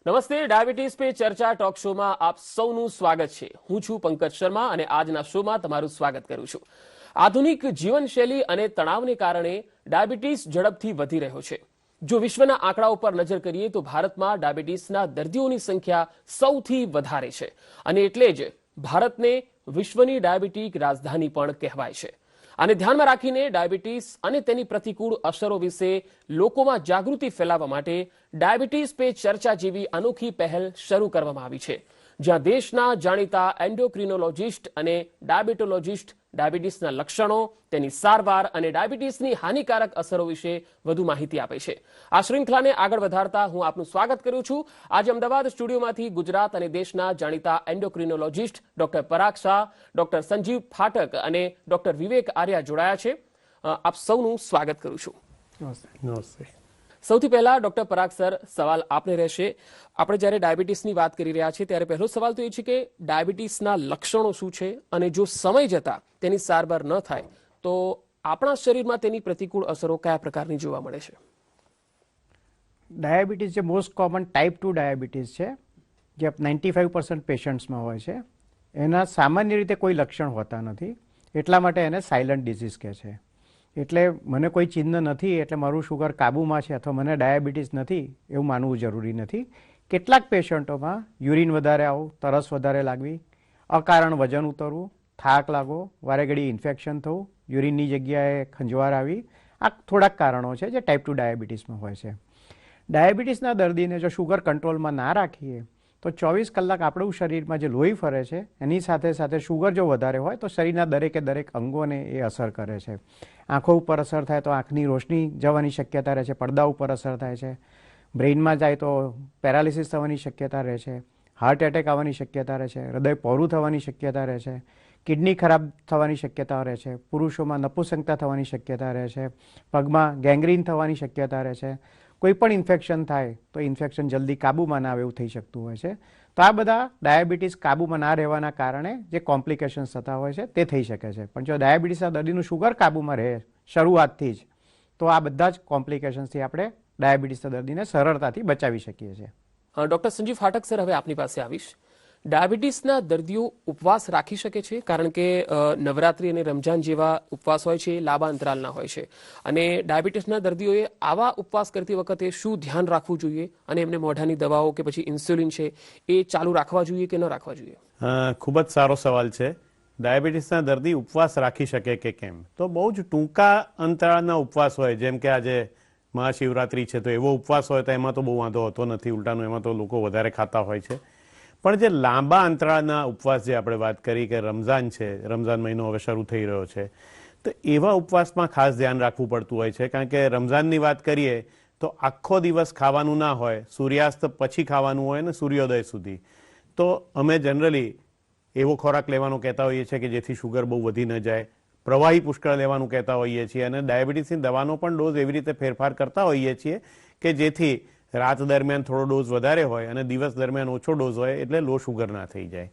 નમસ્તે, diabetes pay ચર્ચા talk શોમાં આપ સૌનું સ્વાગત છે. હું છું પંકજ શર્મા અને આજના શોમાં તમારું સ્વાગત કરું છું. આધુનિક જીવનશૈલી અને તણાવને કારણે ડાયાબિટીસ ઝડપથી વધી રહ્યો છે. જો વિશ્વના આંકડાઓ પર નજર કરીએ તો ભારતમાં ડાયાબિટીસના દર્દીઓની સંખ્યા સૌથી વધારે છે અને એટલે જ ભારતને વિશ્વની ડાયાબિટીક રાજધાની પણ કહેવાય છે. આને ધ્યાનમાં રાખીને ડાયાબિટીસ અને તેની પ્રતિકૂળ અસરો વિશે લોકોમાં જાગૃતિ ફેલાવવા માટે ડાયાબિટીસ પે ચર્ચા જેવી અનોખી પહેલ શરૂ કરવામાં આવી છે, જ્યાં દેશના જાણીતા એન્ડોક્રિનોલોજિસ્ટ અને ડાયાબિટોલોજિસ્ટ ડાયાબિટીસના લક્ષણો, તેની સારવાર અને ડાયાબિટીસની હાનિકારક અસરો વિશે વધુ માહિતી આપે છે. આ શૃંખલાને આગળ વધારતા હું આપનું સ્વાગત કરું છું. આજે અમદાવાદ સ્ટુડિયોમાંથી ગુજરાત અને દેશના જાણીતા એન્ડોક્રિનોલોજિસ્ટ ડોક્ટર પરાગ શાહ, ડોક્ટર સંજીવ ફાટક અને ડોક્ટર વિવેક આર્યા જોડાયા છે. આપ સૌનું સ્વાગત કરું છું. નમસ્તે. સૌથી પહેલા ડોક્ટર પરાગ સર, સવાલ આપને રહેશે. આપણે જ્યારે ડાયાબિટીસની વાત કરી રહ્યા છીએ ત્યારે પહેલો સવાલ તો એ છે કે ડાયાબિટીસના લક્ષણો શું છે અને જો સમય જતા તેની સારવાર ન થાય તો આપણા શરીરમાં તેની પ્રતિકૂળ અસરો કયા પ્રકારની જોવા મળે છે? ડાયાબિટીસ જે મોસ્ટ કોમન ટાઈપ 2 ડાયાબિટીસ છે, જે 95% પેશન્ટ્સમાં હોય છે, એના સામાન્ય રીતે કોઈ લક્ષણ હોતા નથી. એટલા માટે એને સાયલન્ટ ડિઝીઝ કહે છે. એટલે મને કોઈ ચિહ્ન નથી એટલે મારું શુગર કાબૂમાં છે અથવા મને ડાયાબિટીસ નથી એવું માનવું જરૂરી નથી. કેટલાક પેશન્ટોમાં યુરિન વધારે આવવું, તરસ વધારે લાગવી, અકારણ વજન ઉતરવું, થાક લાગવો, વારેઘડી ઇન્ફેક્શન થવું, યુરિનની જગ્યાએ ખંજવાળ આવી, આ થોડાક કારણો છે જે ટાઈપ 2 ડાયાબિટીસમાં હોય છે. ડાયાબિટીસના દર્દીને જો શુગર કંટ્રોલમાં ના રાખીએ તો 24 કલાક આપણું શરીરમાં જે લોહી ફરે છે એની સાથે સાથે શુગર જો વધારે હોય તો શરીરના દરેકે દરેક અંગોને એ અસર કરે છે. આંખો ઉપર અસર થાય તો આંખની રોશની જવાની શક્યતા રહે છે, પડદા ઉપર અસર થાય છે, બ્રેઇનમાં જાય તો પેરાલિસિસ થવાની શક્યતા રહે છે, હાર્ટ એટેક આવવાની શક્યતા રહે છે, હૃદય પહોળું થવાની શક્યતા રહે છે, કિડની ખરાબ થવાની શક્યતા રહે છે, પુરુષોમાં નપુંસકતા થવાની શક્યતા રહે છે, પગમાં ગેંગ્રીન થવાની શક્યતા રહે છે. કોઈ પણ ઇન્ફેક્શન થાય તો ઇન્ફેક્શન જલ્દી કાબૂમાં ના આવે એવું થઈ શકતું હોય છે. તો આ બધા ડાયાબિટીસ કાબૂમાં ના રહેવાના કારણે જે કોમ્પ્લિકેશન્સ થતા હોય છે તે થઈ શકે છે. પણ જો ડાયાબિટીસના દર્દીનું શુગર કાબૂમાં રહે શરૂઆતથી જ તો આ બધા જ કોમ્પ્લિકેશન્સથી આપણે ડાયાબિટીસના દર્દીને સરળતાથી બચાવી શકીએ છીએ. ડોક્ટર સંજીવ ફાટક સર, હવે આપની પાસે આવીશ. ડાયાબિટીસના દર્દીઓ ઉપવાસ રાખી શકે છે? કારણ કે નવરાત્રી અને રમજાન જેવા ઉપવાસ હોય છે લાંબા અંતરાલના હોય છે, અને ડાયાબિટીસના દર્દીઓએ આવા ઉપવાસ કરતી વખતે શું ધ્યાન રાખવું જોઈએ અને એમને મોઢાની દવાઓ કે પછી ઇન્સ્યુલિન છે એ ચાલુ રાખવા જોઈએ કે ન રાખવા જોઈએ? ખૂબ જ સારો સવાલ છે. ડાયાબિટીસના દર્દી ઉપવાસ રાખી શકે કે કેમ? તો બહુ જ ટૂંકા અંતરાળના ઉપવાસ હોય, જેમ કે આજે મહાશિવરાત્રી છે તો એવો ઉપવાસ હોય તો એમાં તો બહુ વાંધો હોતો નથી, ઉલટાનું એમાં તો લોકો વધારે ખાતા હોય છે. પણ જે લાંબા અંતરાળના ઉપવાસ જે આપણે વાત કરી કે રમઝાન છે, રમઝાન મહિનો હવે શરૂ થઈ રહ્યો છે, તો એવા ઉપવાસમાં ખાસ ધ્યાન રાખવું પડતું હોય છે. કારણ કે રમઝાનની વાત કરીએ તો આખો દિવસ ખાવાનું ના હોય, સૂર્યાસ્ત પછી ખાવાનું હોય ને સૂર્યોદય સુધી. તો અમે જનરલી એવો ખોરાક લેવાનો કહેતા હોઈએ છીએ કે જેથી શુગર બહુ વધી ન જાય, પ્રવાહી પુષ્કળ લેવાનું કહેતા હોઈએ છીએ, અને ડાયાબિટીસની દવાનો પણ ડોઝ એવી રીતે ફેરફાર કરતા હોઈએ છીએ કે જેથી રાત દરમિયાન થોડો ડોઝ વધારે હોય અને દિવસ દરમિયાન ઓછો ડોઝ હોય, એટલે લો શુગર ના થઈ જાય.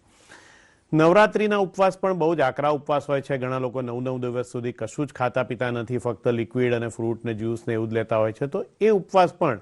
નવરાત્રીના ઉપવાસ પણ બહુ જ આકરા ઉપવાસ હોય છે. ઘણા લોકો 9 દિવસ સુધી કશું જ ખાતા પીતા નથી, ફક્ત લિક્વિડ અને ફ્રૂટ ને જ્યુસ ને એવું જ લેતા હોય છે. તો એ ઉપવાસ પણ,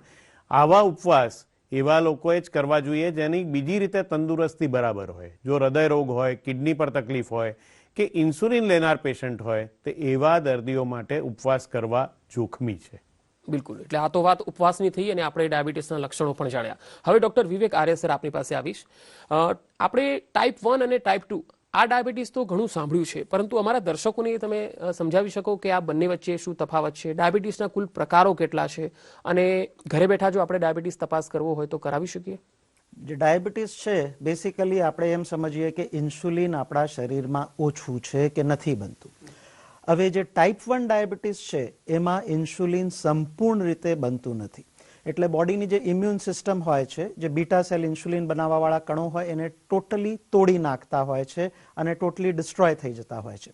આવા ઉપવાસ એવા લોકોએ જ કરવા જોઈએ જેની બીજી રીતે તંદુરસ્તી બરાબર હોય. જો હૃદય રોગ હોય, કિડની પર તકલીફ હોય કે ઇન્સ્યુલિન લેનાર પેશન્ટ હોય તો એવા દર્દીઓ માટે ઉપવાસ કરવા જોખમી છે. બિલકુલ. એટલે આ તો વાત ઉપવાસની થઈ અને આપણે ડાયાબિટીસના લક્ષણો પણ જાણ્યા. હવે ડોક્ટર વિવેક આર્ય સર, આપની પાસે આવીશ. આપણે ટાઈપ 1 અને ટાઈપ 2 આ ડાયાબિટીસ તો ઘણું સાંભળ્યું છે, પરંતુ અમારા દર્શકોને તમે સમજાવી શકો કે આ બંને વચ્ચે શું તફાવત છે? ડાયાબિટીસના કુલ પ્રકારો કેટલા છે અને ઘરે બેઠા જો આપણે ડાયાબિટીસ તપાસ કરવો હોય તો કરાવી શકીએ? જે ડાયાબિટીસ છે, બેસિકલી આપણે એમ સમજીએ કે ઇન્સ્યુલિન આપણા શરીરમાં ઓછું છે કે નથી બનતું. હવે જે ટાઈપ 1 ડાયાબિટીસ છે એમાં ઇન્સ્યુલિન સંપૂર્ણ રીતે બનતું નથી. એટલે બોડીની જે ઇમ્યુન સિસ્ટમ હોય છે, જે બીટા સેલ ઇન્સ્યુલિન બનાવવાવાળા કણો હોય એને ટોટલી તોડી નાખતા હોય છે અને ટોટલી ડિસ્ટ્રોય થઈ જતા હોય છે.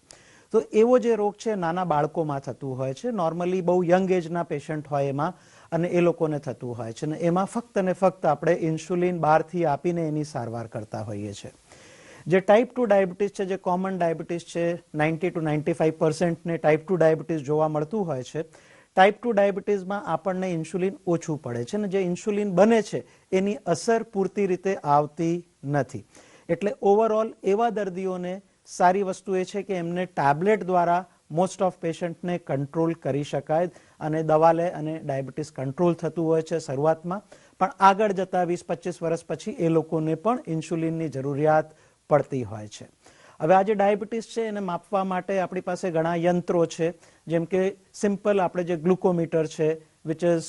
તો એવો જે રોગ છે નાના બાળકોમાં થતું હોય છે, નોર્મલી બહુ યંગ એજના પેશન્ટ હોય એમાં, અને એ લોકોને થતું હોય છે. અને એમાં ફક્ત ને ફક્ત આપણે ઇન્સ્યુલિન બહારથી આપીને એની સારવાર કરતા હોઈએ છીએ. જે ટાઈપ 2 ડાયાબિટીસ છે, જે કોમન ડાયાબિટીસ છે, 90 to 95% ને ટાઈપ 2 ડાયાબિટીસ જોવા મળતું હોય છે. ટાઈપ 2 ડાયાબિટીસમાં આપણને ઇન્સ્યુલિન ઓછું પડે છે અને જે ઇન્સ્યુલિન બને છે એની અસર પૂરતી રીતે આવતી નથી. એટલે ઓવરઓલ એવા દર્દીઓને સારી વસ્તુ એ છે કે એમને ટેબ્લેટ દ્વારા મોસ્ટ ઓફ પેશન્ટને કંટ્રોલ કરી શકાય અને દવા લે અને ડાયાબિટીસ કંટ્રોલ થતું હોય છે શરૂઆતમાં, પણ આગળ જતા 20-25 વર્ષ પછી એ લોકોને પણ ઇન્સ્યુલિનની જરૂરિયાત પડતી હોય છે. હવે આ જે ડાયાબિટીસ છે એને માપવા માટે આપણી પાસે ઘણા યંત્રો છે, જેમ કે સિમ્પલ આપણે જે ગ્લુકોમીટર છે વિચ ઇઝ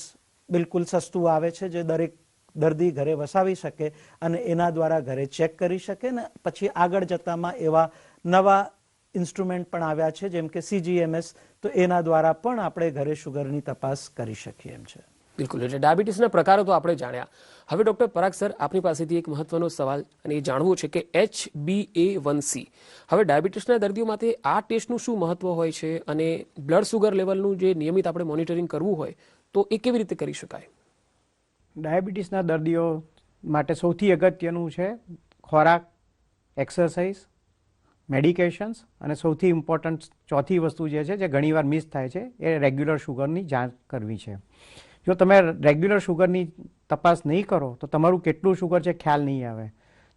બિલકુલ સસ્તું આવે છે, જે દરેક દર્દી ઘરે વસાવી શકે અને એના દ્વારા ઘરે ચેક કરી શકે ને પછી આગળ જતામાં એવા નવા ઇન્સ્ટ્રુમેન્ટ પણ આવ્યા છે જેમ કે CGMS, તો એના દ્વારા પણ આપણે ઘરે શુગરની તપાસ કરી શકીએ એમ છે. બિલકુલ, એટલે ડાયાબિટીસના પ્રકારો તો આપણે જાણ્યા. હવે ડોક્ટર પરાગ સર, આપની પાસેથી એક મહત્વનો સવાલ અને એ જાણવું છે કે HbA1c, હવે ડાયાબિટીસના દર્દીઓ માટે આ ટેસ્ટનું શું મહત્વ હોય છે અને બ્લડ સુગર લેવલનું જે નિયમિત આપણે મોનિટરિંગ કરવું હોય તો એ કેવી રીતે કરી શકાય? ડાયાબિટીસના દર્દીઓ માટે સૌથી અગત્યનું છે ખોરાક, એક્સરસાઇઝ, મેડિકેશન્સ અને સૌથી ઇમ્પોર્ટન્ટ ચોથી વસ્તુ જે છે જે ઘણીવાર મિસ થાય છે એ રેગ્યુલર શુગરની જાંચ કરવી છે. જો તમે રેગ્યુલર શુગરની તપાસ નહીં કરો તો તમારું કેટલું શુગર છે ખ્યાલ નહીં આવે.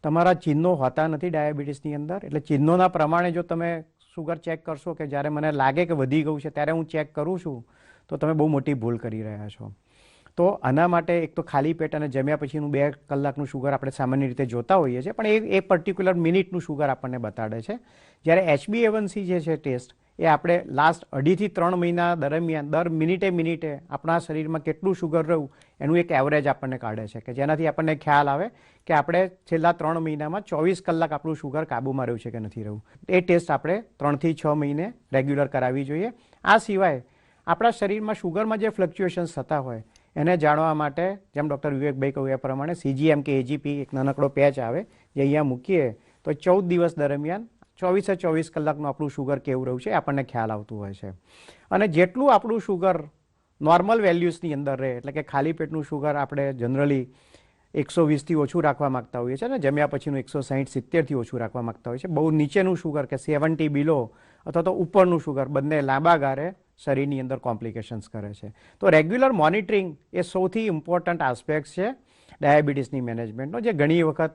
તમારા ચિહ્નો હોતા નથી ડાયાબિટીસની અંદર, એટલે ચિહ્નોના પ્રમાણે જો તમે શુગર ચેક કરશો કે જ્યારે મને લાગે કે વધી ગયું છે ત્યારે હું ચેક કરું છું તો તમે બહુ મોટી ભૂલ કરી રહ્યા છો. તો આના માટે એક તો ખાલી પેટ અને જમ્યા પછીનું 2 કલાકનું શુગર આપણે સામાન્ય રીતે જોતા હોઈએ છીએ, પણ એ પર્ટિક્યુલર મિનિટનું શુગર આપણને બતાડે છે. જ્યારે HbA1c જે છે ટેસ્ટ એ આપણે લાસ્ટ 2.5 થી 3 મહિના દરમિયાન દર મિનિટે આપણા શરીરમાં કેટલું શુગર રહ્યું એનું એક એવરેજ આપણને કાઢે છે કે જેનાથી આપણને ખ્યાલ આવે કે આપણે છેલ્લા 3 મહિનામાં 24 કલાક આપણું શુગર કાબૂમાં રહ્યું છે કે નથી રહ્યું. એ ટેસ્ટ આપણે 3 થી 6 મહિને રેગ્યુલર કરાવવી જોઈએ. આ સિવાય આપણા શરીરમાં શુગરમાં જે ફ્લક્ચ્યુએશન્સ થતા હોય એને જાણવા માટે જેમ ડૉક્ટર વિવેકભાઈ કહ્યું એ પ્રમાણે CGM કે AGP એક નાનકડો પેચ આવે જે અહીંયા મૂકીએ તો 14 દિવસ દરમિયાન 24 કલાકનું આપણું શુગર કેવું રહ્યું છે આપણને ખ્યાલ આવતું હોય છે. અને જેટલું આપણું શુગર નોર્મલ વેલ્યુઝની અંદર રહે, એટલે કે ખાલી પેટનું શુગર આપણે જનરલી 120થી ઓછું રાખવા માગતા હોઈએ છીએ અને જમ્યા પછીનું 160-70થી ઓછું રાખવા માગતા હોઈએ છીએ. બહુ નીચેનું શુગર કે 70 બિલો અથવા તો ઉપરનું શુગર બંને લાંબા ગાળે શરીરની અંદર કોમ્પ્લિકેશન્સ કરે છે. તો રેગ્યુલર મોનિટરિંગ એ સૌથી ઇમ્પોર્ટન્ટ આસ્પેક્ટ છે ડાયાબિટીસની મેનેજમેન્ટનો, જે ઘણી વખત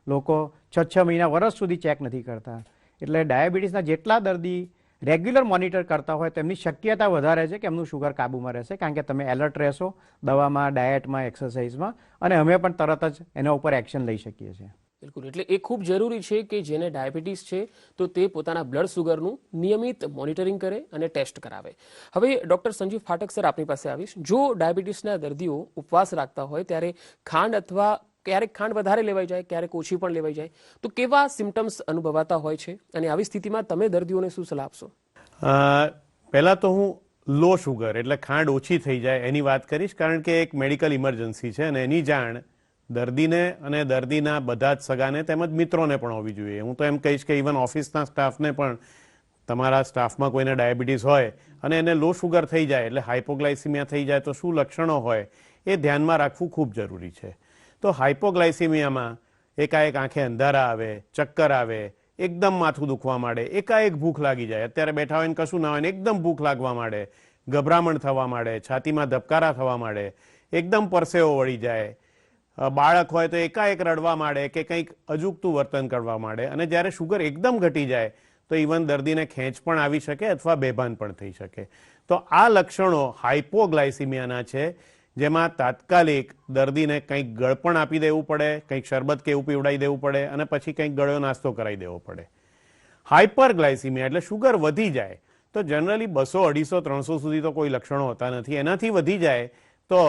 લોકો 6 મહિના વર્ષ સુધી ચેક નથી કરતા. એટલે ડાયાબિટીસના જેટલા દર્દી રેગ્યુલર મોનિટર કરતા હોય તેમની શક્યતા વધારે છે કે એમનું શુગર કાબૂમાં રહેશે, કારણ કે તમે એલર્ટ રહેશો દવામાં, ડાયટમાં, એક્સરસાઇઝમાં, અને અમે પણ તરત જ એના ઉપર એક્શન લઈ શકીએ છીએ. બિલકુલ, એટલે એ ખૂબ જરૂરી છે કે જેને ડાયાબિટીસ છે તો તે પોતાના બ્લડ સુગરનું નિયમિત મોનિટરિંગ કરે અને ટેસ્ટ કરાવે. હવે ડોક્ટર સંજીવ ફાટક સર, આપની પાસે આવીશ. જો ડાયાબિટીસના દર્દીઓ ઉપવાસ રાખતા હોય ત્યારે ખાંડ અથવા ક્યારેક ખાંડ વધારે લેવાઈ જાય, ક્યારેક ઓછી પણ લેવાઈ જાય, તો કેવા સિમ્ટમ્સ અનુભવાતા હોય છે અને આવી સ્થિતિમાં તમે દર્દીઓને શું સલાહ આપશો? પહેલા તો હું લો શુગર એટલે ખાંડ ઓછી થઈ જાય એની વાત કરીશ, કારણ કે એક મેડિકલ ઇમરજન્સી છે અને એની જાણ દર્દીને અને દર્દીના બધા જ સગાને તેમજ મિત્રોને પણ હોવી જોઈએ. હું તો એમ કહીશ કે ઇવન ઓફિસના સ્ટાફને પણ, તમારા સ્ટાફમાં કોઈને ડાયાબિટીસ હોય અને એને લો શુગર થઈ જાય એટલે હાઇપોગ્લાયસીમિયા થઈ જાય તો શું લક્ષણો હોય એ ધ્યાનમાં રાખવું ખૂબ જરૂરી છે. તો હાઇપોગ્લાયસીમિયામાં એકાએક આંખે અંધારા આવે, ચક્કર આવે, એકદમ માથું દુખવા માંડે, એકાએક ભૂખ લાગી જાય, અત્યારે બેઠા હોય ને કશું ના હોય ને એકદમ ભૂખ લાગવા માંડે, ગભરામણ થવા માંડે, છાતીમાં ધબકારા થવા માંડે, એકદમ પરસેવો વળી જાય, બાળક હોય તો એકાએક રડવા માંડે કે કંઈક અજુગતું વર્તન કરવા માંડે, અને જ્યારે શુગર એકદમ ઘટી જાય તો ઇવન દર્દીને ખેંચ પણ આવી શકે અથવા બેભાન પણ થઈ શકે. તો આ લક્ષણો હાઇપોગ્લાયસીમિયાના છે, જેમાં તાત્કાલિક દર્દીને કંઈક ગળપણ આપી દેવું પડે, કંઈક શરબત કે એવું પીવડાવી દેવું પડે અને પછી કંઈક ગળ્યો નાસ્તો કરાવી દેવો પડે. હાઇપરગ્લાયસીમિયા એટલે શુગર વધી જાય તો જનરલી 200, 250, 300 સુધી તો કોઈ લક્ષણો હોતા નથી. એનાથી વધી જાય તો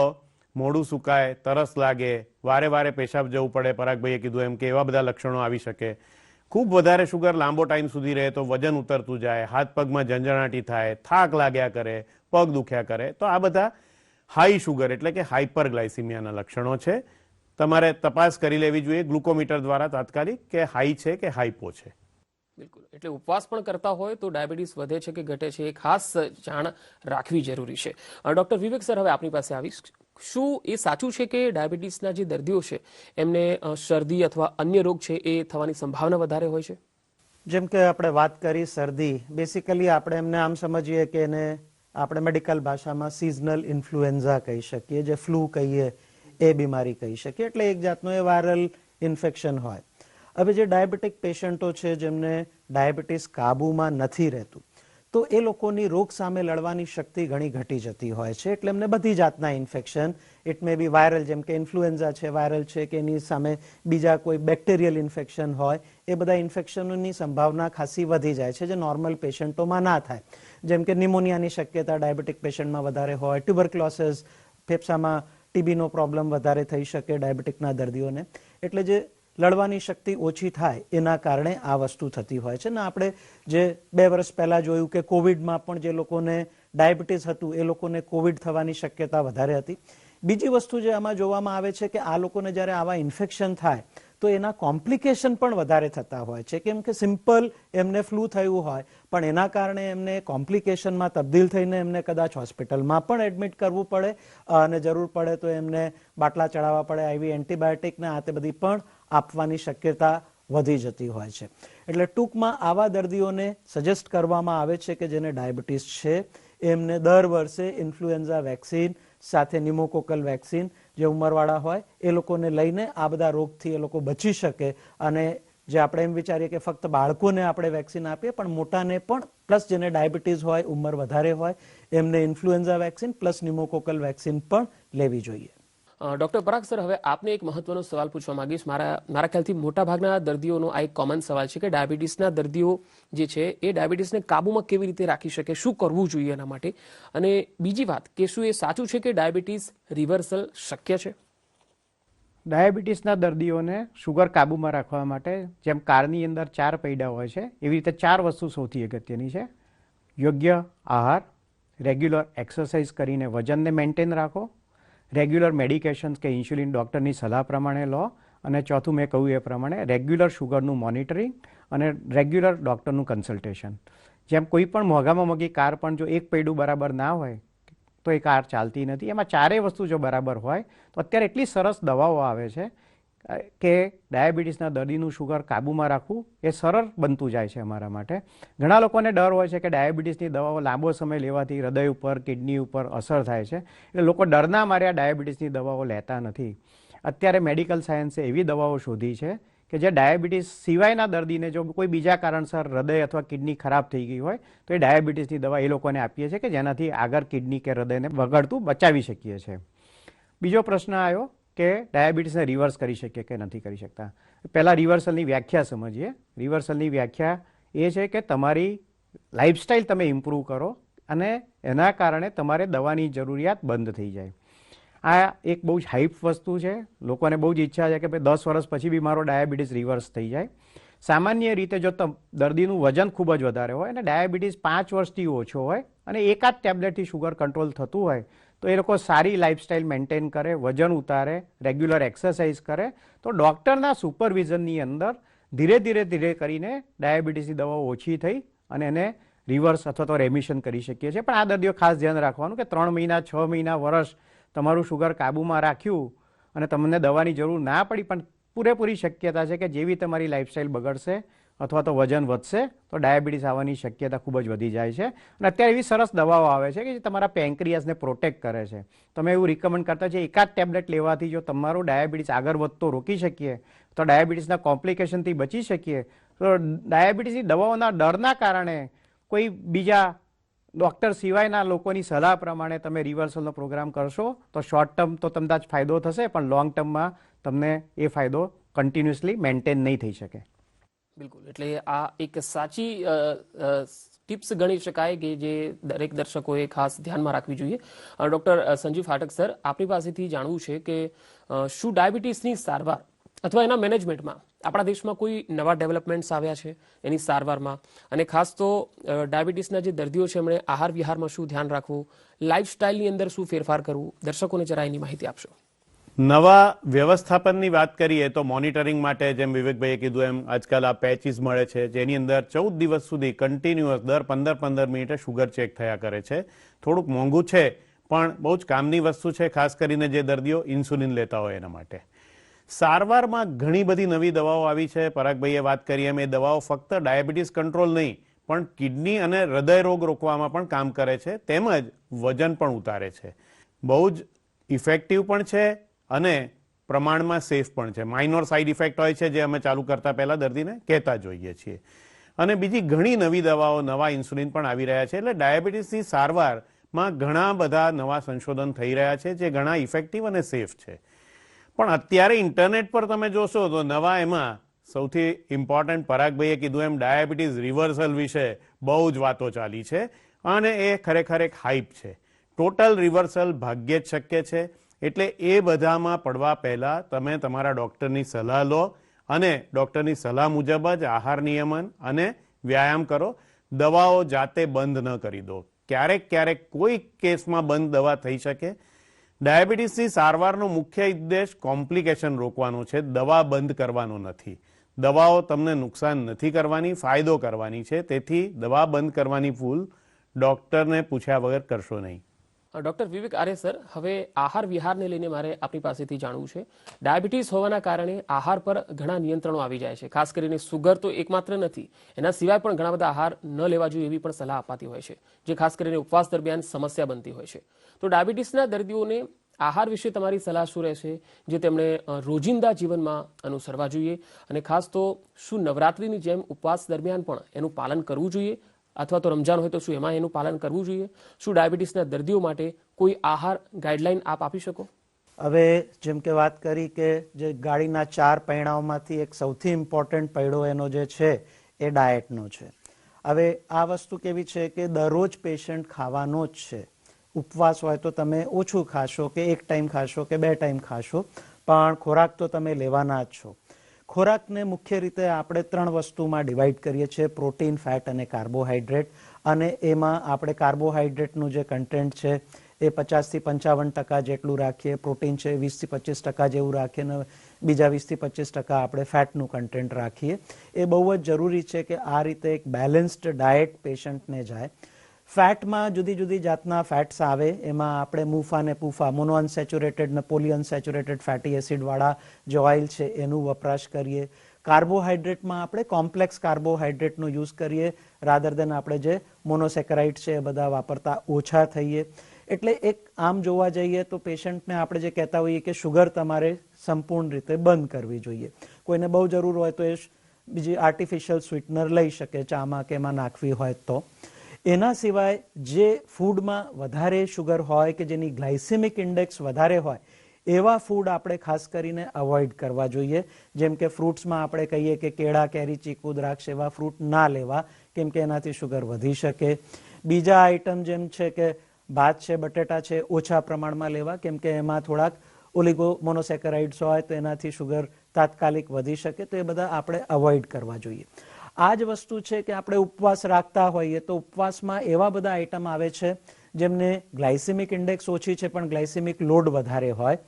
મોઢું સુકાય, તરસ લાગે, વારે વારે પેશાબ જવું પડે, પરાગભાઈએ કીધું એમ કે એવા બધા લક્ષણો આવી શકે. ખૂબ વધારે શુગર લાંબો ટાઈમ સુધી રહે તો વજન ઉતરતું જાય, હાથ પગમાં ઝંઝણાટી થાય, થાક લાગ્યા કરે, પગ દુખ્યા કરે, તો આ બધા હાઈ શુગર એટલે કે હાઇપરગ્લાયસીમિયાના લક્ષણો છે. તમારે તપાસ કરી લેવી જોઈએ ગ્લુકોમીટર દ્વારા તાત્કાલિક કે હાઈ છે કે હાઇપો છે. બિલકુલ, એટલે ઉપવાસ પણ કરતા હોય તો ડાયાબિટીસ વધે છે કે ઘટે છે એ ખાસ જાણ રાખવી જરૂરી છે. ડોક્ટર વિવેક સર, હવે આપની પાસે આવીશ. શું એ સાચું છે કે ડાયાબિટીસના જે દર્દીઓ છે એમને શરદી અથવા અન્ય રોગ છે એ થવાની સંભાવના વધારે હોય છે? જેમ કે આપણે વાત કરી શરદી, બેસિકલી આપણે એમને આમ સમજીએ કે એને આપણે મેડિકલ ભાષામાં સિઝનલ ઇન્ફ્લુએન્ઝા કહી શકીએ, જે ફ્લૂ કહીએ એ બીમારી કહી શકીએ, એટલે એક જાતનું એ વાયરલ ઇન્ફેક્શન હોય. હવે જે ડાયાબિટીક પેશન્ટો છે જેમને ડાયાબિટીસ કાબૂમાં નથી રહેતું, તો એ લોકોની રોગ સામે લડવાની શક્તિ ઘણી ઘટી જતી હોય છે, એટલે એમને બધી જાતના infection, it may be viral, જેમ કે ઇન્ફ્લુએન્ઝા છે વાયરલ છે, કે એની સામે બીજા કોઈ બેક્ટેરિયલ ઇન્ફેક્શન હોય, એ બધા ઇન્ફેક્શનોની સંભાવના ખાસી વધી જાય છે, જે નોર્મલ પેશન્ટોમાં ના થાય. જેમ કે નિમોનિયાની શક્યતા ડાયાબિટીક પેશન્ટમાં વધારે હોય, ટ્યુબરક્લોસિસ, ફેફસામાં ટીબીનો પ્રોબ્લેમ વધારે થઈ શકે ડાયાબિટીકના દર્દીઓને. એટલે જે લડવાની શક્તિ ઓછી થાય એના કારણે આ વસ્તુ થતી હોય છે. ને આપણે જે 2 વર્ષ પહેલા જોયું કે કોવિડમાં પણ જે લોકોને ડાયાબિટીસ હતું એ લોકોને કોવિડ થવાની શક્યતા વધારે હતી. બીજી વસ્તુ જે આમાં જોવામાં આવે છે કે આ લોકોને જ્યારે આવા ઇન્ફેક્શન થાય તો એના કોમ્પ્લિકેશન પણ વધારે થતા હોય છે. કેમ કે સિમ્પલ એમને ફ્લૂ થયું હોય પણ એના કારણે એમને કોમ્પ્લિકેશનમાં તબદીલ થઈને એમને કદાચ હોસ્પિટલમાં પણ એડમિટ કરવું પડે, અને જરૂર પડે તો એમને બાટલા ચડાવવા પડે, આઈવી એન્ટીબાયોટિક ને આ તે બધી પણ આપવાની શક્યતા વધી જતી હોય છે. એટલે ટૂંકમાં આવા દર્દીઓને સજેસ્ટ કરવામાં આવે છે કે જેને ડાયાબિટીસ છે એમને દર વર્ષે ઇન્ફ્લુએન્ઝા વેક્સિન સાથે નિમોકોકલ વેક્સિન, જે ઉંમરવાળા હોય એ લોકોને લઈને આ બધા રોગથી એ લોકો બચી શકે. અને જે આપણે એમ વિચારીએ કે ફક્ત બાળકોને આપણે વેક્સિન આપીએ, પણ મોટાને પણ, પ્લસ જેને ડાયાબિટીસ હોય, ઉંમર વધારે હોય, એમને ઇન્ફ્લુએન્ઝા વેક્સિન પ્લસ નિમોકોકલ વેક્સિન પણ લેવી જોઈએ. ડોક્ટર પરાગ સર, હવે આપને એક મહત્વનો સવાલ પૂછવા માંગીશ. મારા ખ્યાલથી મોટાભાગના દર્દીઓનો આ એક કોમન સવાલ છે કે ડાયાબિટીસના દર્દીઓ જે છે એ ડાયાબિટીસને કાબૂમાં કેવી રીતે રાખી શકે, શું કરવું જોઈએ એના માટે? અને બીજી વાત કે શું એ સાચું છે કે ડાયાબિટીસ રિવર્સલ શક્ય છે? ડાયાબિટીસના દર્દીઓને શુગર કાબૂમાં રાખવા માટે જેમ કારની અંદર 4 પૈડા હોય છે, એવી રીતે 4 વસ્તુ સૌથી અગત્યની છે. યોગ્ય આહાર, રેગ્યુલર એક્સરસાઇઝ કરીને વજનને મેન્ટેન રાખો, રેગ્યુલર મેડિકેશન્સ કે ઇન્સ્યુલિન ડૉક્ટરની સલાહ પ્રમાણે લો, અને ચોથું મેં કહ્યું એ પ્રમાણે રેગ્યુલર શુગરનું મોનિટરિંગ અને રેગ્યુલર ડૉક્ટરનું કન્સલ્ટેશન. જેમ કોઈ પણ મોંઘામાં મોંઘી કાર પણ જો એક પૈડું બરાબર ના હોય તો એ કાર ચાલતી નથી. એમાં 4 વસ્તુ જો બરાબર હોય તો અત્યારે એટલી સરસ દવાઓ આવે છે કે ડાયાબિટીસના દર્દીનું શુગર કાબૂમાં રાખવું એ સરળ બનતું જાય છે અમારા માટે. ઘણા લોકોને ડર હોય છે કે ડાયાબિટીસની દવાઓ લાંબો સમય લેવાથી હૃદય ઉપર, કિડની ઉપર અસર થાય છે, એટલે લોકો ડરના માર્યા ડાયાબિટીસની દવાઓ લેતા નથી. અત્યારે મેડિકલ સાયન્સે એવી દવાઓ શોધી છે કે જે ડાયાબિટીસ સિવાયના દર્દીને જો કોઈ બીજા કારણસર હૃદય અથવા કિડની ખરાબ થઈ ગઈ હોય તો એ ડાયાબિટીસની દવા એ લોકોને આપીએ છીએ કે જેનાથી આગળ કિડની કે હૃદયને બગડતું બચાવી શકીએ છીએ. બીજો પ્રશ્ન આવ્યો કે ડાયાબિટીસને રિવર્સ કરી શકીએ કે નથી કરી શકતા. પહેલાં રિવર્સલની વ્યાખ્યા સમજીએ. રિવર્સલની વ્યાખ્યા એ છે કે તમારી લાઇફસ્ટાઇલ તમે ઇમ્પ્રૂવ કરો અને એના કારણે તમારે દવાની જરૂરિયાત બંધ થઈ જાય. આ એક બહુ જ હાઈપ વસ્તુ છે. લોકોને બહુ જ ઈચ્છા છે કે ભાઈ 10 વર્ષ પછી બી મારો ડાયાબિટીસ રિવર્સ થઈ જાય. સામાન્ય રીતે જો દર્દીનું વજન ખૂબ જ વધારે હોય અને ડાયાબિટીસ 5 વર્ષથી ઓછો હોય અને એકાદ ટેબ્લેટથી શુગર કંટ્રોલ થતું હોય તો એ લોકો સારી લાઇફસ્ટાઇલ મેન્ટેન કરે, વજન ઉતારે, રેગ્યુલર એક્સરસાઇઝ કરે તો ડૉક્ટરના સુપરવિઝનની અંદર ધીરે કરીને ડાયાબિટીસની દવાઓ ઓછી થઈ અને એને રિવર્સ અથવા તો રેમિશન કરી શકીએ છીએ. પણ આ દર્દીઓ ખાસ ધ્યાન રાખવાનું કે 3 મહિના, 6 મહિના, વર્ષ તમારું શુગર કાબૂમાં રાખ્યું અને તમને દવાની જરૂર ના પડી, પણ પૂરેપૂરી શક્યતા છે કે જેવી તમારી લાઇફસ્ટાઇલ બગડશે અથવા તો વજન વધશે તો ડાયાબિટીસ આવવાની શક્યતા ખૂબ જ વધી જાય છે. અને અત્યારે એવી સરસ દવાઓ આવે છે કે જે તમારા પેન્ક્રિયાસને પ્રોટેક્ટ કરે છે. તમે એવું રિકમેન્ડ કરતા છે એકાદ ટેબ્લેટ લેવાથી જો તમારું ડાયાબિટીસ આગળ વધતો રોકી શકીએ તો ડાયાબિટીસના કોમ્પ્લિકેશનથી બચી શકીએ. તો ડાયાબિટીસની દવાઓના ડરના કારણે કોઈ બીજા ડૉક્ટર સિવાયના લોકોની સલાહ પ્રમાણે તમે રિવર્સલનો પ્રોગ્રામ કરશો તો શોર્ટ ટર્મ તો તમને જ ફાયદો થશે, પણ લોંગ ટર્મમાં તમને એ ફાયદો કન્ટિન્યુઅસલી મેન્ટેન નહીં થઈ શકે. બિલકુલ, એટલે આ એક સાચી ટિપ્સ ગણી શકાય કે જે દરેક દર્શકોએ ખાસ ધ્યાનમાં રાખવી જોઈએ. ડૉક્ટર સંજીવ ફાટક સર, આપની પાસેથી જાણવું છે કે શું ડાયાબિટીસની સારવાર અથવા એના મેનેજમેન્ટમાં આપણા દેશમાં કોઈ નવા ડેવલપમેન્ટ્સ આવ્યા છે એની સારવારમાં? અને ખાસ તો ડાયાબિટીસના જે દર્દીઓ છે એમણે આહાર વિહારમાં શું ધ્યાન રાખવું, લાઇફસ્ટાઇલની અંદર શું ફેરફાર કરવું, દર્શકોને જરા એની માહિતી આપશો. નવા વ્યવસ્થાપનની વાત કરીએ તો મોનિટરિંગ માટે જેમ વિવેકભાઈએ કીધું એમ આજકાલ આ પેચીસ મળે છે જેની અંદર 14 દિવસ સુધી કન્ટિન્યુઅસ દર 15 મિનિટે શુગર ચેક થયા કરે છે. થોડુંક મોંઘું છે પણ બહુ જ કામની વસ્તુ છે, ખાસ કરીને જે દર્દીઓ ઇન્સ્યુલિન લેતા હોય એના માટે. સારવારમાં ઘણી બધી નવી દવાઓ આવી છે. પરાગભાઈએ વાત કરી એમ એ દવાઓ ફક્ત ડાયાબિટીસ કંટ્રોલ નહીં પણ કિડની અને હૃદય રોગ રોકવામાં પણ કામ કરે છે, તેમજ વજન પણ ઉતારે છે. બહુ જ ઇફેક્ટિવ પણ છે અને પ્રમાણમાં સેફ પણ છે. માઇનોર સાઇડ ઇફેક્ટ હોય છે જે અમે ચાલુ કરતા પહેલા દર્દીને કહેતા જોઈએ છીએ. અને બીજી ઘણી નવી દવાઓ, નવા ઇન્સ્યુલિન પણ આવી રહ્યા છે. એટલે ડાયાબિટીસની સારવારમાં ઘણા બધા નવા સંશોધન થઈ રહ્યા છે જે ઘણા ઇફેક્ટિવ અને સેફ છે. પણ અત્યારે ઇન્ટરનેટ પર તમે જોશો તો નવા એમાં સૌથી ઇમ્પોર્ટન્ટ પરાગભાઈએ કીધું એમ ડાયાબિટીસ રિવર્સલ વિશે બહુ જ વાતો ચાલી છે અને એ ખરેખર એક હાઇપ છે. ટોટલ રિવર્સલ ભાગ્યે જ શક્ય છે. એટલે એ બધામાં પડવા પહેલાં તમે તમારા ડૉક્ટરની સલાહ લો અને ડૉક્ટરની સલાહ મુજબ જ આહાર નિયમન અને વ્યાયામ કરો. દવાઓ જાતે બંધ ન કરી દો. ક્યારેક કોઈ કેસમાં બંધ દવા થઈ શકે. ડાયાબિટીસની સારવારનો મુખ્ય ઉદ્દેશ કોમ્પ્લિકેશન રોકવાનો છે, દવા બંધ કરવાનો નથી. દવાઓ તમને નુકસાન નથી કરવાની, ફાયદો કરવાની છે. તેથી દવા બંધ કરવાની ભૂલ ડૉક્ટરને પૂછ્યા વગર કરશો નહીં. ડોક્ટર વિવેક આર્ય સર, હવે આહાર વિહારને લઈને મારે આપની પાસેથી જાણવું છે. ડાયાબિટીસ હોવાના કારણે આહાર પર ઘણા નિયંત્રણો આવી જાય છે. ખાસ કરીને સુગર તો એકમાત્ર નથી, એના સિવાય પણ ઘણા બધા આહાર ન લેવા જોઈએ એવી પણ સલાહ અપાતી હોય છે, જે ખાસ કરીને ઉપવાસ દરમિયાન સમસ્યા બનતી હોય છે. તો ડાયાબિટીસના દર્દીઓને આહાર વિશે તમારી સલાહ શું રહેશે જે તેમણે રોજિંદા જીવનમાં અનુસરવા જોઈએ? અને ખાસ તો શું નવરાત્રિની જેમ ઉપવાસ દરમિયાન પણ એનું પાલન કરવું જોઈએ, અથવા તો રમજાન હોય તો શું એમાં એનું પાલન કરવું જોઈએ? શું ડાયાબિટીસના દર્દીઓ માટે કોઈ આહાર ગાઈડલાઈન આપ આપી શકો? હવે જેમ કે વાત કરી કે જે ગાડીના 4 પૈડાઓમાંથી એક સૌથી ઇમ્પોર્ટન્ટ પૈડો એનો જે છે એ ડાયટનો છે. હવે આ વસ્તુ કેવી છે કે દરરોજ પેશન્ટ ખાવાનો જ છે. ઉપવાસ હોય તો તમે ઓછું ખાશો કે એક ટાઈમ ખાશો કે 2 ટાઈમ ખાશો, પણ ખોરાક તો તમે લેવાના જ છો. ખોરાકને મુખ્ય રીતે આપણે 3 વસ્તુમાં ડિવાઈડ કરીએ છીએ: પ્રોટીન, ફેટ અને કાર્બોહાઈડ્રેટ. અને એમાં આપણે કાર્બોહાઈડ્રેટનું જે કન્ટેન્ટ છે એ 50 થી 55% જેટલું રાખીએ, પ્રોટીન છે 20 થી 25% જેવું રાખીએ, અને બીજા 20 થી 25% આપણે ફેટનું કન્ટેન્ટ રાખીએ. એ બહુ જ જરૂરી છે કે આ રીતે એક બેલેન્સ્ડ ડાયટ પેશન્ટને જાય. ફેટમાં જુદી જુદી જાતના ફેટ્સ આવે. એમાં આપણે મૂફા ને પૂફા, મોનો અનસેચ્યુરેટેડ ને પોલી અનસેચ્યુરેટેડ ફેટી એસિડવાળા જે ઓઇલ છે એનું વપરાશ કરીએ. કાર્બોહાઈડ્રેટમાં આપણે કોમ્પ્લેક્સ કાર્બોહાઈડ્રેટનો યુઝ કરીએ, રાધર દેન આપણે જે મોનોસેકરાઇડ છે એ બધા વાપરતા ઓછા થઈએ. એટલે એક આમ જોવા જઈએ તો પેશન્ટને આપણે જે કહેતા હોઈએ કે શુગર તમારે સંપૂર્ણ રીતે બંધ કરવી જોઈએ. કોઈને બહુ જરૂર હોય તો એ બીજી આર્ટિફિશિયલ સ્વીટનર લઈ શકે, ચામાં કે એમાં નાખવી હોય તો. એના સિવાય જે ફૂડમાં વધારે શુગર હોય કે જેની ગ્લાયસેમિક ઇન્ડેક્સ વધારે હોય એવા ફૂડ આપણે ખાસ કરીને અવોઇડ કરવા જોઈએ. જેમ કે ફ્રૂટ્સમાં આપણે કહીએ કે કેળા, કેરી, ચીકુ, દ્રાક્ષ એવા ફ્રૂટ ના લેવા, કેમ કે એનાથી શુગર વધી શકે. બીજા આઇટમ જેમ છે કે ભાત છે, બટેટા છે, ઓછા પ્રમાણમાં લેવા, કેમ કે એમાં થોડાક ઓલિગો મોનોસેકરાઇડ્સ હોય તો એનાથી શુગર તાત્કાલિક વધી શકે. તો એ બધા આપણે અવોઇડ કરવા જોઈએ. આ જ વસ્તુ છે કે આપણે ઉપવાસ રાખતા હોઈએ તો ઉપવાસમાં એવા બધા આઇટમ આવે છે જેમને ગ્લાયસેમિક ઇન્ડેક્સ ઓછી છે પણ ગ્લાયસેમિક લોડ વધારે હોય,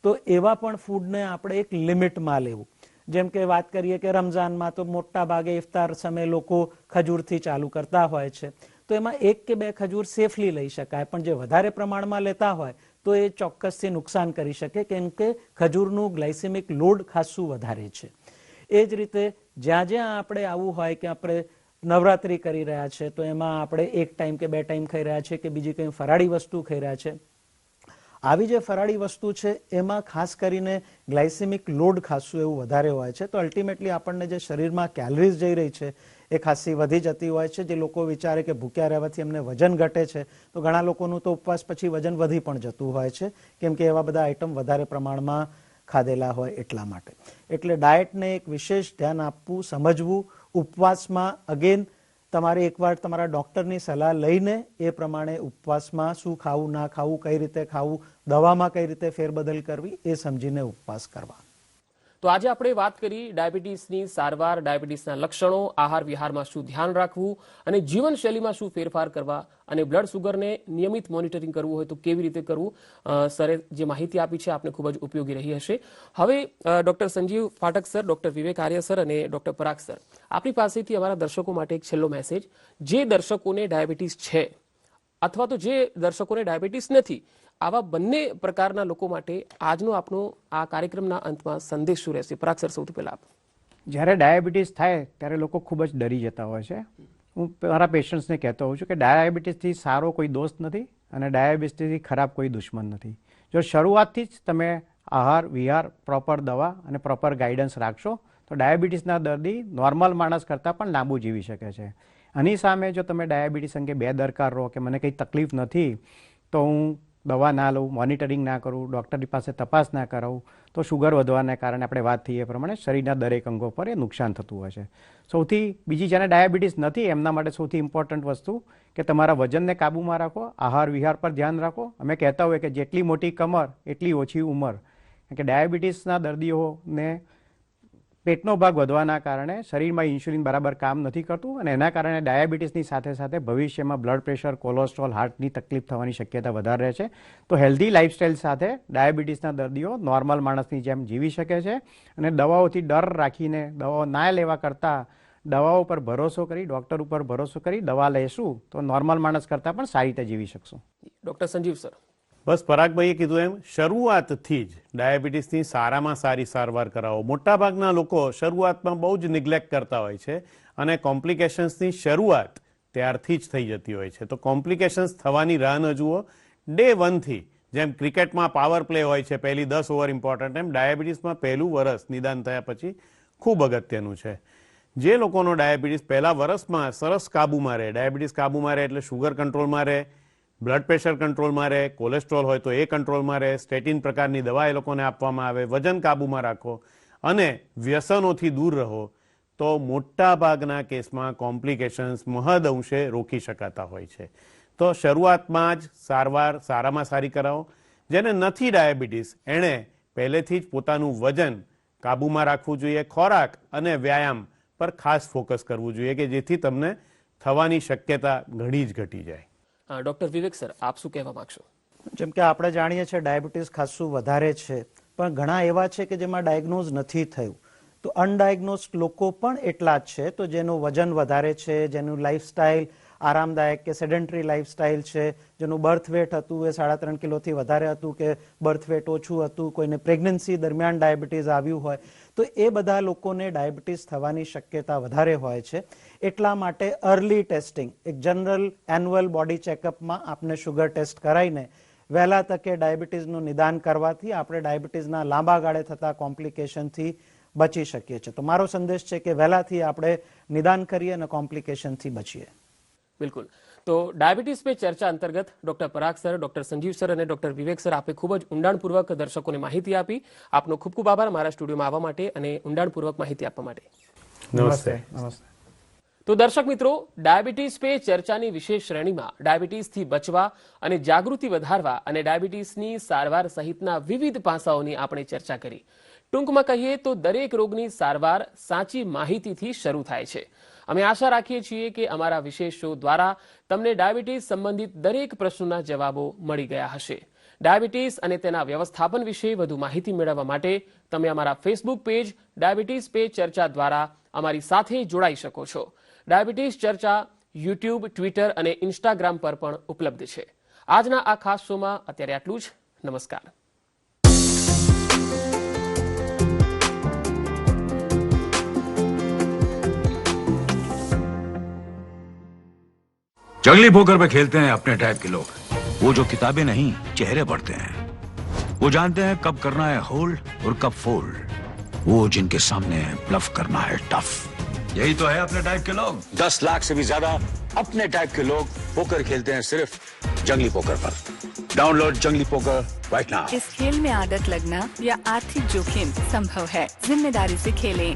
તો એવા પણ ફૂડને આપણે એક લિમિટમાં લેવું. જેમ કે વાત કરીએ કે રમઝાનમાં તો મોટા ભાગે ઇફતાર સમયે લોકો ખજૂરથી ચાલુ કરતા હોય છે, તો એમાં 1 કે 2 ખજૂર સેફલી લઈ શકાય. પણ જે વધારે પ્રમાણમાં લેતા હોય તો એ ચોક્કસથી નુકસાન કરી શકે, કેમ કે ખજૂરનું ગ્લાયસેમિક લોડ ખાસું વધારે છે. એ જ રીતે જ્યાં જ્યાં આપણે આવું હોય કે આપણે નવરાત્રિ કરી રહ્યા છે તો એમાં આપણે 1 ટાઈમ કે 2 ટાઈમ ખાઈ રહ્યા છે કે બીજી કંઈ ફરાળી વસ્તુ ખાઈ રહ્યા છે, આવી જે ફરાળી વસ્તુ છે એમાં ખાસ કરીને ગ્લાયસેમિક લોડ ખાસું એવું વધારે હોય છે. તો અલ્ટિમેટલી આપણને જે શરીરમાં કેલરીઝ જઈ રહી છે એ ખાસી વધી જતી હોય છે. જે લોકો વિચારે કે ભૂખ્યા રહેવાથી એમને વજન ઘટે છે, તો ઘણા લોકોનું તો ઉપવાસ પછી વજન વધી પણ જતું હોય છે, કેમ કે એવા બધા આઇટમ વધારે પ્રમાણમાં ખાધેલા હોય એટલા માટે. એટલે ડાયટને એક વિશેષ ધ્યાન આપવું, સમજવું. ઉપવાસમાં અગેન તમારે એકવાર તમારા ડૉક્ટરની સલાહ લઈને એ પ્રમાણે ઉપવાસમાં શું ખાવું, ના ખાવું, કઈ રીતે ખાવું, દવામાં કઈ રીતે ફેરબદલ કરવી એ સમજીને ઉપવાસ કરવા. તો આજે આપણે વાત કરી ડાયાબિટીસની સારવાર, ડાયાબિટીસના લક્ષણો, આહાર વિહારમાં શું ધ્યાન રાખવું અને જીવનશૈલીમાં શું ફેરફાર કરવા, અને બ્લડ સુગરને નિયમિત મોનિટરિંગ કરવું હોય તો કેવી રીતે કરવું. સરે જે માહિતી આપી છે આપને ખૂબ જ ઉપયોગી રહી હશે. હવે ડોક્ટર સંજીવ ફાટક સર, ડોક્ટર વિવેક આર્ય સર અને ડોક્ટર પરાગ સર, આપણી પાસેથી અમારા દર્શકો માટે એક છેલ્લો મેસેજ. જે દર્શકોને ડાયાબિટીસ છે અથવા તો જે દર્શકોને ડાયાબિટીસ નથી, આવા બંને પ્રકારના લોકો માટે આજનો આપણો આ કાર્યક્રમના અંતમાં સંદેશ શું રહેશે? પરાગ સર, સૌથી પહેલા આપ. જ્યારે ડાયાબિટીસ થાય ત્યારે લોકો ખૂબ જ ડરી જતા હોય છે, હું મારા પેશન્ટ્સને કહેતો હોઉં છું કે ડાયાબિટીસથી સારો કોઈ દોસ્ત નથી અને ડાયાબિટીસથી ખરાબ કોઈ દુશ્મન નથી. જો શરૂઆતથી જ તમે આહાર વિહાર પ્રોપર દવા અને પ્રોપર ગાઈડન્સ રાખશો તો ડાયાબિટીસના દર્દી નોર્મલ માણસ કરતાં પણ લાંબુ જીવી શકે છે. આની સામે જો તમે ડાયાબિટીસ અંગે બેદરકાર રહો કે મને કંઈ તકલીફ નથી તો હું દવા ના લઉં, મોનિટરિંગ ના કરું, ડૉક્ટરની પાસે તપાસ ના કરાવું, તો શુગર વધવાના કારણે આપણે વાત થઈ એ પ્રમાણે શરીરના દરેક અંગો પર એ નુકસાન થતું હોય છે. સૌથી બીજી જેને ડાયાબિટીસ નથી એમના માટે સૌથી ઇમ્પોર્ટન્ટ વસ્તુ કે તમારા વજનને કાબૂમાં રાખો, આહાર વિહાર પર ધ્યાન રાખો. અમે કહેતા હોઈએ કે જેટલી મોટી કમર એટલી ઓછી ઉંમર, કે ડાયાબિટીસના દર્દીઓને પેટનો ભાગ વધવાના કારણે શરીરમાં ઇન્સ્યુલિન બરાબર કામ નથી કરતું અને એના કારણે ડાયાબિટીસની સાથે સાથે ભવિષ્યમાં બ્લડ પ્રેશર, કોલેસ્ટ્રોલ, હાર્ટની તકલીફ થવાની શક્યતા વધારે રહે છે. તો હેલ્ધી લાઇફસ્ટાઇલ સાથે ડાયાબિટીસના દર્દીઓ નોર્મલ માણસની જેમ જીવી શકે છે અને દવાઓથી ડર રાખીને દવાઓ ના લેવા કરતાં દવાઓ પર ભરોસો કરી, ડૉક્ટર ઉપર ભરોસો કરી દવા લેશું તો નોર્મલ માણસ કરતાં પણ સારી રીતે જીવી શકશું. Doctor Sanjeev sir. બસ પરાગભાઈએ કીધું એમ શરૂઆતથી જ ડાયાબિટીસની સારામાં સારી સારવાર કરાવો. મોટાભાગના લોકો શરૂઆતમાં બહુ જ નિગ્લેક્ટ કરતા હોય છે અને કોમ્પ્લિકેશન્સની શરૂઆત ત્યારથી જ થઈ જતી હોય છે. તો કોમ્પ્લિકેશન્સ થવાની રાહ ન જુઓ. ડે 1થી જેમ ક્રિકેટમાં પાવર પ્લે હોય છે, પહેલી 10 ઓવર ઇમ્પોર્ટન્ટ, એમ ડાયાબિટીસમાં પહેલું વર્ષ નિદાન થયા પછી ખૂબ અગત્યનું છે. જે લોકોનો ડાયાબિટીસ પહેલા વર્ષમાં સરસ કાબૂમાં રહે, ડાયાબિટીસ કાબૂમાં રહે એટલે શુગર કંટ્રોલમાં રહે, બ્લડ પ્રેશર કંટ્રોલમાં રહે, કોલેસ્ટ્રોલ હોય તો એ કંટ્રોલમાં રહે, સ્ટેટિન પ્રકારની દવા એ લોકોને આપવામાં આવે, વજન કાબૂમાં રાખો અને વ્યસનોથી દૂર રહો તો મોટા ભાગના કેસમાં કોમ્પ્લિકેશન્સ મહદ અંશે રોકી શકાતા હોય છે. તો શરૂઆતમાં જ સારવાર સારામાં સારી કરાવો. જેને નથી ડાયાબિટીસ એણે પહેલેથી જ પોતાનું વજન કાબૂમાં રાખવું જોઈએ, ખોરાક અને વ્યાયામ પર ખાસ ફોકસ કરવું જોઈએ કે જેથી તમને થવાની શક્યતા ઘણી જ ઘટી જાય. ડોક્ટર વિવેક સર, આપ શું કહેવા માંગશો? જેમ કે આપણે જાણીએ છીએ ડાયાબિટીસ ખાસું વધારે છે, પણ ઘણા એવા છે કે જેમાં ડાયગ્નોઝ નથી થયું. તો અનડાયગ્નોઝડ લોકો પણ એટલા જ છે. તો જેનું વજન વધારે છે, જેનું લાઈફસ્ટાઈલ આરામદાયક કે સેડેન્ટરી લાઈફસ્ટાઈલ છે, જેનું બર્થ વેટ હતું એ 3.5 કિલોથી વધારે હતું કે બર્થ વેટ ઓછું હતું, કોઈને પ્રેગ્નન્સી દરમિયાન ડાયાબિટીસ આવ્યું હોય, તો એ બધા લોકોને ડાયાબિટીસ થવાની શક્યતા વધારે હોય છે. એટલા માટે અર્લી ટેસ્ટિંગ, એક જનરલ એન્યુઅલ બોડી ચેકઅપમાં આપણે શુગર ટેસ્ટ કરાવીને વહેલા તકે ડાયાબિટીસનું નિદાન કરવાથી આપણે ડાયાબિટીસના લાંબા ગાળે થતા કોમ્પ્લિકેશનથી બચી શકીએ છીએ. તો મારો સંદેશ છે કે વહેલાથી આપણે નિદાન કરીએ અને કોમ્પ્લિકેશનથી બચીએ. બિલકુલ. તો ડાયાબિટીસ પે ચર્ચા અંતર્ગત ડોક્ટર પરાગ સર, ડોક્ટર સંજીવ સર અને ડોક્ટર વિવેક સર, આપે ખૂબ જ ઊંડાણપૂર્વક દર્શકોને માહિતી આપી. આપનો ખૂબ ખૂબ આભાર મારા સ્ટુડિયોમાં આવવા માટે અને ઊંડાણપૂર્વક માહિતી આપવા માટે. નમસ્તે. તો દર્શક મિત્રો, ડાયાબિટીસ પે ચર્ચાની વિશેષ શ્રેણીમાં ડાયાબિટીસથી બચવા અને જાગૃતિ વધારવા અને ડાયાબિટીસની સારવાર સહિતના વિવિધ પાસાઓની આપણે ચર્ચા કરી. ટૂંકમાં કહીએ તો દરેક રોગની સારવાર સાચી માહિતીથી શરૂ થાય છે. અમે આશા રાખીએ છીએ કે અમારા વિશેષ શો દ્વારા તમને ડાયાબિટીસ સંબંધિત દરેક પ્રશ્નોના જવાબો મળી ગયા હશે. ડાયાબિટીસ અને તેના વ્યવસ્થાપન વિશે વધુ માહિતી મેળવવા માટે તમે અમારા ફેસબુક પેજ ડાયાબિટીસ પે ચર્ચા દ્વારા અમારી સાથે જોડાઈ શકો છો. ડાયાબિટીસ ચર્ચા યુટ્યુબ, ટ્વિટર અને ઇન્સ્ટાગ્રામ પર પણ ઉપલબ્ધ છે. આજના આ ખાસ શોમાં અત્યારે આટલું જ. નમસ્કાર. जंगली पोकर पे खेलते हैं अपने टाइप के लोग, वो जो किताबें नहीं चेहरे पढ़ते हैं, वो जानते हैं कब करना है होल्ड और कब फोल्ड, वो जिनके सामने ब्लफ करना है टफ. यही तो है अपने टाइप के लोग. 10 लाख से भी ज्यादा अपने टाइप के लोग पोकर खेलते हैं सिर्फ जंगली पोकर पर. डाउनलोड जंगली पोकर राइट नाउ. इस खेल में आदत लगना या आर्थिक जोखिम संभव है. जिम्मेदारी से खेलें.